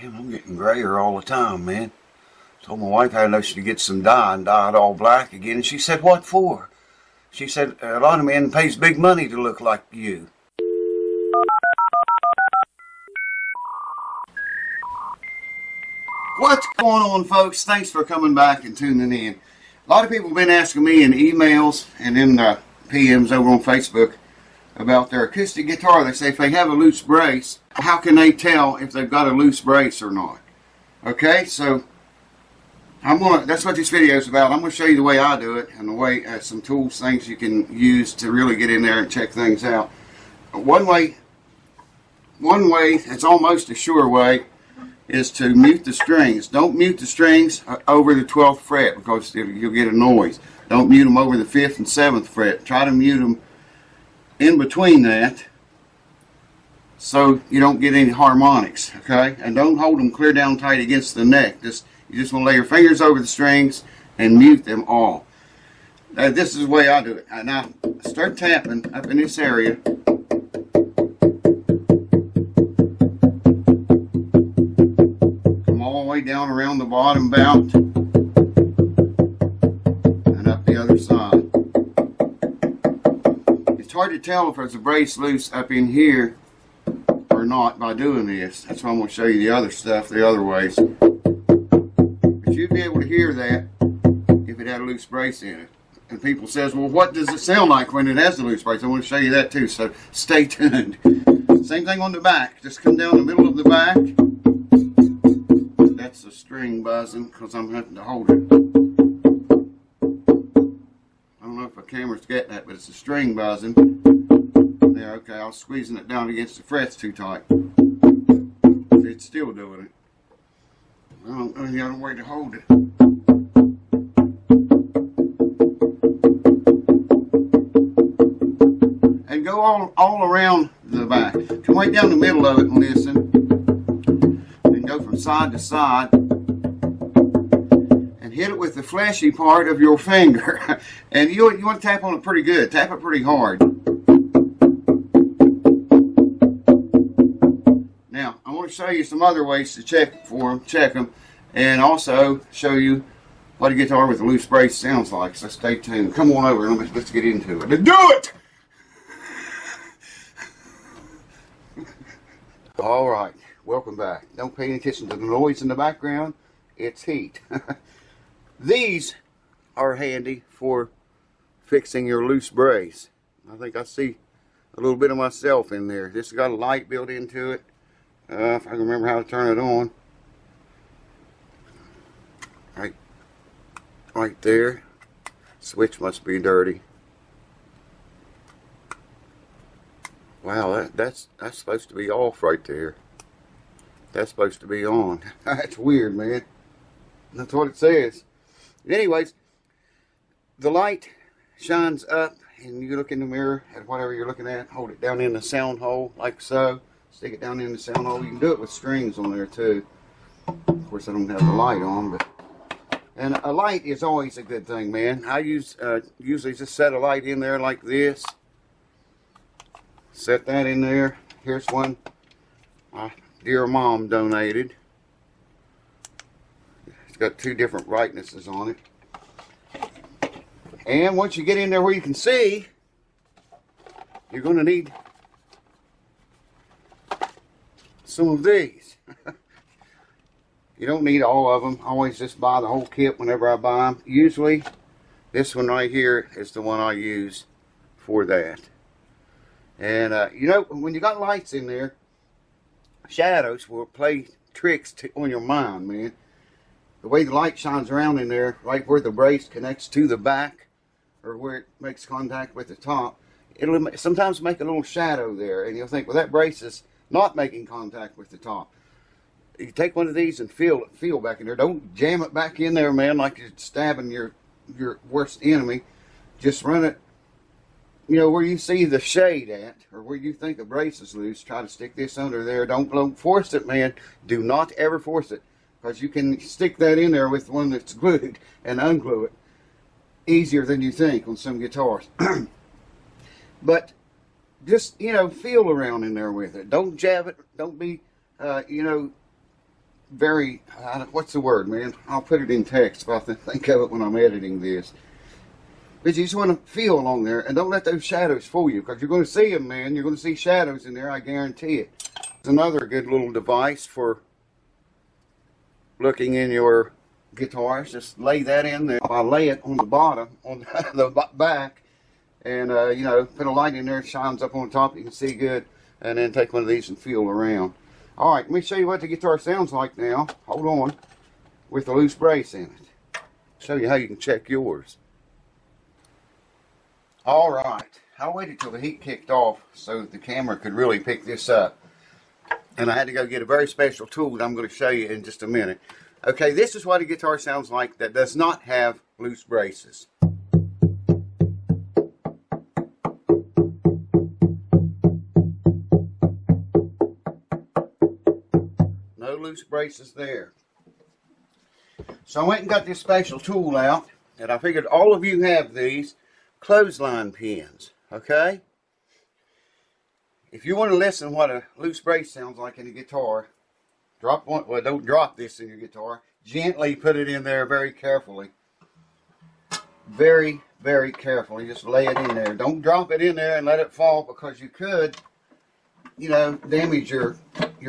Man, I'm getting grayer all the time, man. Told my wife I had notion to get some dye and dye it all black again. And she said, what for? She said, a lot of men pays big money to look like you. What's going on, folks? Thanks for coming back and tuning in. A lot of people have been asking me in emails and in PMs over on Facebook about their acoustic guitar. They say if they have a loose brace, how can they tell if they've got a loose brace or not? Okay, so that's what this video is about. I'm going to show you the way I do it and the way some tools, things you can use to really get in there and check things out. One way, it's almost a sure way, is to mute the strings. Don't mute the strings over the 12th fret because you'll get a noise. Don't mute them over the 5th and 7th fret. Try to mute them in between that so you don't get any harmonics, okay? And don't hold them clear down tight against the neck. You just want to lay your fingers over the strings and mute them all. This is the way I do it. Now, start tapping up in this area. Come all the way down around the bottom bout and up the other side. It's hard to tell if there's a brace loose up in here or not by doing this. That's why I'm going to show you the other stuff, the other ways. But you'd be able to hear that if it had a loose brace in it. And people says, well, what does it sound like when it has a loose brace? I want to show you that too, so stay tuned. Same thing on the back. Just come down the middle of the back. That's the string buzzing because I'm having to hold it. I don't know if the camera's got that, but it's a string buzzing. There, okay, I was squeezing it down against the frets too tight. It's still doing it. I don't know the other way to hold it. And go all around the back. Come right down the middle of it and listen. And go from side to side. And hit it with the fleshy part of your finger. And you want to tap on it pretty good. Tap it pretty hard. Now, I want to show you some other ways to check them, and also show you what a guitar with a loose brace sounds like. So stay tuned. Come on over and let's get into it. Let's do it! All right, welcome back. Don't pay any attention to the noise in the background. It's heat. These are handy for fixing your loose brace. I think I see a little bit of myself in there. This has got a light built into it. If I can remember how to turn it on. Right there. Switch must be dirty. Wow, that's supposed to be off right there. That's supposed to be on. That's weird, man. That's what it says. Anyways, the light shines up and you look in the mirror at whatever you're looking at. Hold it down in the sound hole like so. Stick it down in the sound hole. You can do it with strings on there too. Of course, I don't have the light on, but and a light is always a good thing, man. I usually just set a light in there like this. Set that in there. Here's one my dear mom donated. It's got two different brightnesses on it. And once you get in there where you can see, you're going to need some of these. You don't need all of them. I always just buy the whole kit whenever I buy them. Usually, this one right here is the one I use for that. And, you know, when you got lights in there, shadows will play tricks on your mind, man. The way the light shines around in there, right where the brace connects to the back, or where it makes contact with the top, it'll sometimes make a little shadow there. And you'll think, well, that brace is not making contact with the top. You take one of these and feel back in there. Don't jam it back in there, man, like you're stabbing your worst enemy. Just run it, you know, where you see the shade at, or where you think the brace is loose. Try to stick this under there. Don't force it, man. Do not ever force it, because you can stick that in there with one that's glued and unglue it easier than you think on some guitars. But just, you know, feel around in there with it. Don't jab it. Don't be, you know, very, what's the word, man? I'll put it in text if I think of it when I'm editing this. But you just want to feel along there, and don't let those shadows fool you, because you're going to see them, man. You're going to see shadows in there, I guarantee it. It's another good little device for looking in your guitars. Just lay that in there. I lay it on the bottom, on the back, and you know, put a light in there, it shines up on top, you can see good, and then take one of these and feel around. All right, let me show you what the guitar sounds like now. Hold on, with the loose brace in it. Show you how you can check yours. All right, I waited till the heat kicked off so that the camera could really pick this up. And I had to go get a very special tool that I'm going to show you in just a minute. Okay, this is what a guitar sounds like that does not have loose braces. No loose braces there. So I went and got this special tool out, and I figured all of you have these clothesline pins, okay? If you want to listen what a loose brace sounds like in a guitar, drop one. Well, don't drop this in your guitar. Gently put it in there very carefully. Very, very carefully. Just lay it in there. Don't drop it in there and let it fall, because you could, you know, damage your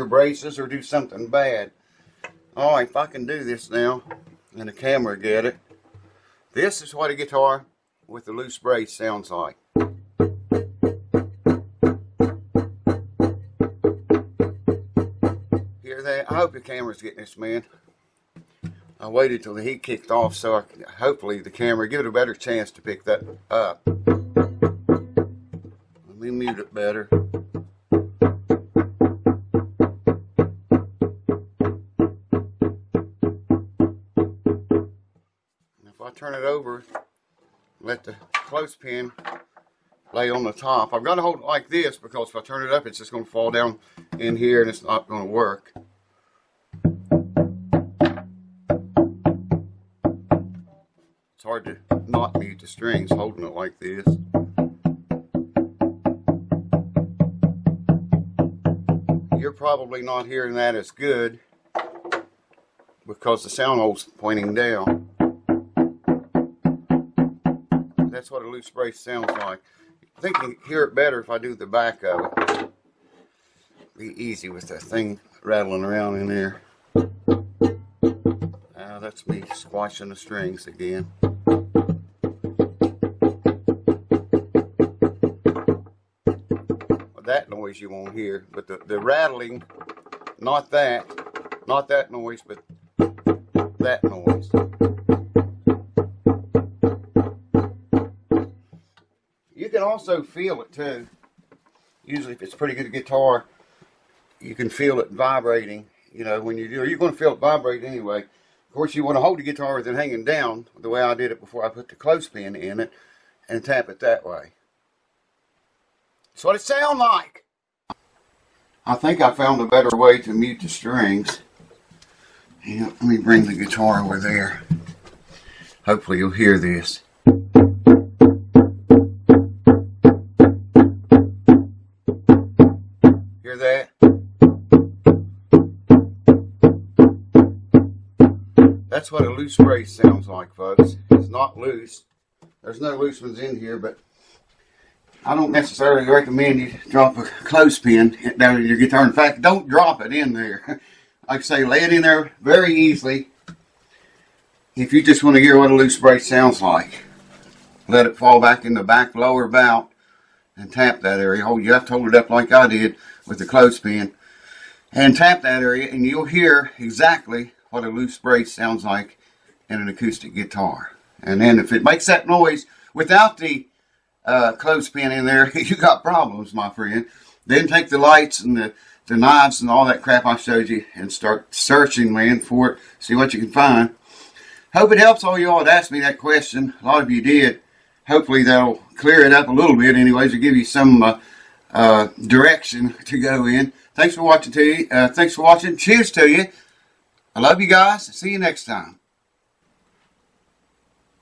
braces or do something bad. All right, if I can do this now, and the camera get it. This is what a guitar with the loose brace sounds like. Hear that? I hope the camera's getting this, man. I waited till the heat kicked off so I could, hopefully the camera give it a better chance to pick that up. Let me mute it better. If I turn it over, let the clothespin lay on the top. I've got to hold it like this, because if I turn it up, it's just going to fall down in here and it's not going to work. It's hard to not mute the strings holding it like this. You're probably not hearing that as good because the sound hole's pointing down. That's what a loose brace sounds like. I think you can hear it better if I do the back of it. Be easy with that thing rattling around in there. That's me squashing the strings again. Well, that noise you won't hear, but the rattling, not that noise, but that noise. You can also feel it too. Usually if it's a pretty good guitar, you can feel it vibrating. You know, when you do, you're going to feel it vibrate anyway. Of course, you want to hold the guitar with it hanging down, the way I did it before I put the clothespin in it, and tap it that way. That's what it sounds like. I think I found a better way to mute the strings. Yeah, let me bring the guitar over there. Hopefully you'll hear this. Hear that? That's what a loose brace sounds like, folks. It's not loose. There's no loose ones in here, but I don't necessarily recommend you drop a clothespin down in your guitar. In fact, don't drop it in there. Like I say, lay it in there very easily. If you just want to hear what a loose brace sounds like, let it fall back in the back lower bout and tap that area. You have to hold it up like I did with the clothespin and tap that area, and you'll hear exactly what a loose brace sounds like in an acoustic guitar. And then if it makes that noise without the clothespin in there, you got problems, my friend. Then take the lights and the knives and all that crap I showed you and start searching, man, for it. See what you can find. Hope it helps all y'all that asked me that question. A lot of you did. Hopefully that'll clear it up a little bit anyways, to give you some direction to go in. Thanks for watching. Thanks for watching. Cheers to you. I love you guys. See you next time.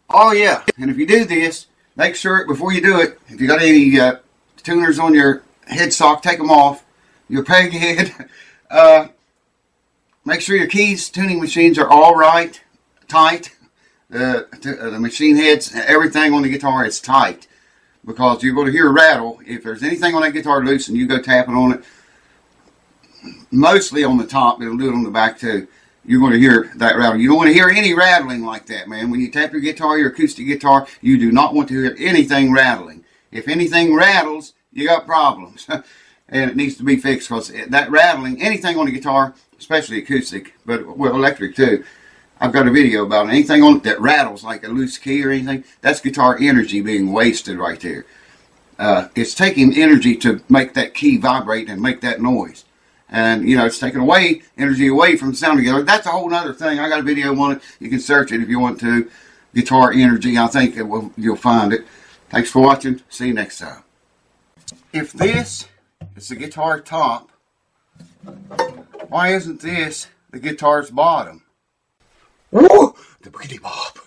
Oh yeah, and if you do this, make sure before you do it, if you got any tuners on your headstock, take them off. Your peg head. make sure your keys, tuning machines are all right, tight. The machine heads, everything on the guitar is tight, because you're going to hear a rattle. If there's anything on that guitar loose and you go tapping on it, mostly on the top, it'll do it on the back too, you're going to hear that rattle. You don't want to hear any rattling like that, man. When you tap your guitar, your acoustic guitar, you do not want to hear anything rattling. If anything rattles, you got problems. And it needs to be fixed, because that rattling, anything on the guitar, especially acoustic, but well, electric too, I've got a video about it. Anything on it that rattles like a loose key or anything, that's guitar energy being wasted right there. It's taking energy to make that key vibrate and make that noise. And, you know, it's taking away energy away from the sound together. That's a whole other thing. I got a video on it. You can search it if you want to. Guitar energy. I think you'll find it. Thanks for watching. See you next time. If this is the guitar top, why isn't this the guitar's bottom? Woo! The biggity bop.